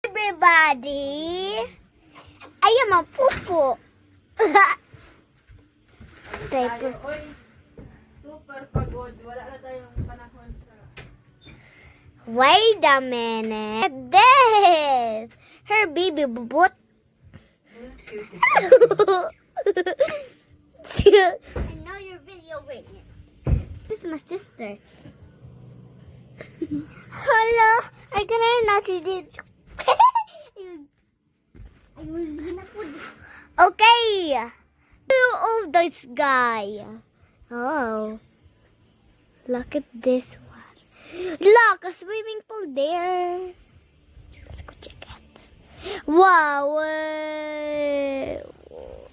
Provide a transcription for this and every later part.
everybody! I am a pupo. Tayo, oy. Super pagod. Wala na tayong panahon sa... Wait a minute. This! Her baby bubot. I know your video right now. This is my sister. Hello. I cannot not see this. Okay. View of this guy. Oh. Look at this one. Look, a swimming pool there. Let's go check it. Wow.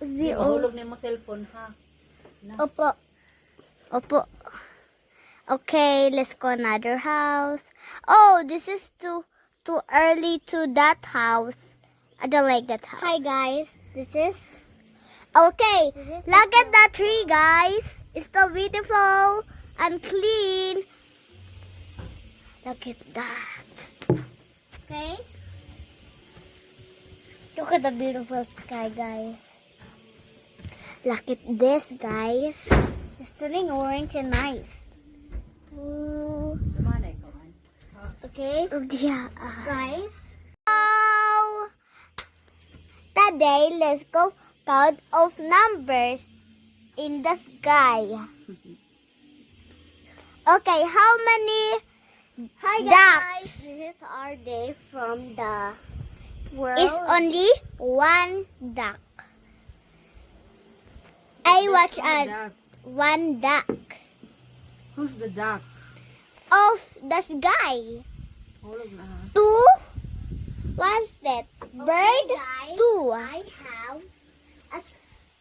Mahulog na yung cellphone, ha? Opo. Opo. Okay, let's go another house. Oh, this is too early to that house. I don't like that house. Hi guys, this is okay. Look at that tree, guys. It's so beautiful and clean. Look at that. Okay. Look at the beautiful sky, guys. Look at this, guys. It's turning orange and nice. Ooh. Okay. Yeah. Guys. Oh. Today, let's go count of numbers in the sky. Okay, how many ducks? This is our day from the world. It's only one duck. I watch one duck Who's the duck? of the sky. Hulog na, ha? Two. What's that? Bird. Guys, Two. I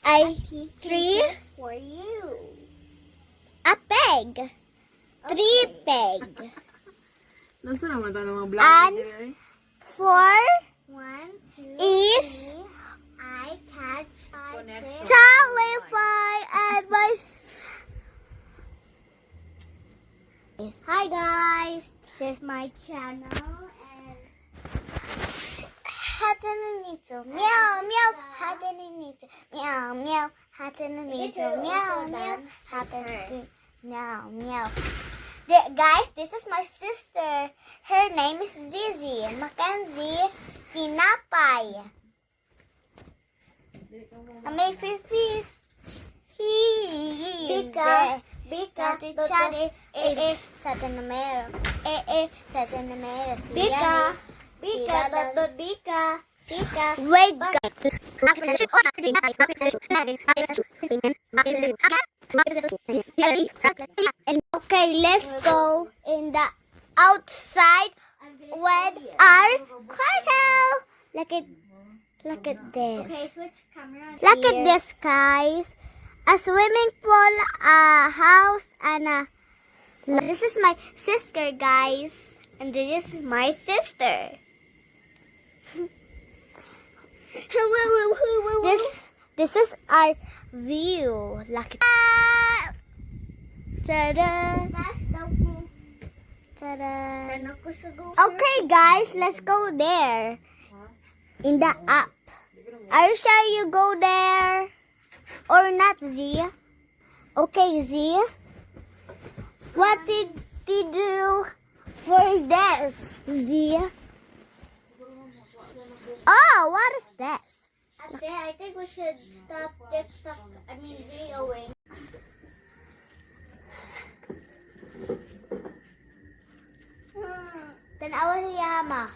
have Three. for you. A peg. Three peg. Nasa naman tayo ng mga vlog And niya, eh? four 1, 2, is 3. I catch 5, Connection. 6. telephone and my. Hi guys, this is my channel and Hatananito. Meow meow. Hatananito. Meow meow. Hatananito. Meow meow. Hatananito. Meow meow. Guys, this is my sister. Her name is Zizi. Mackenzie Tinapay. May fifis. Bika. Bika. Chari. Satanamero. Satanamero. Bika. Bika. Bika. Bika. Wait, guys. Okay, let's go in the outside with our castle. Look at this. Okay, switch camera. Look at this, guys. A swimming pool, a house, and a. This is my sister, guys, and this is my sister. This is our view. Look at. Ta-da! Ta-da! Okay, guys, let's go there. In the app. Are you sure you go there? Or not, Z? Okay, Z. What did you do for this, Z? Oh, what is this? Ate, I think we should stop TikTok, videoing. Tanawa si Yama.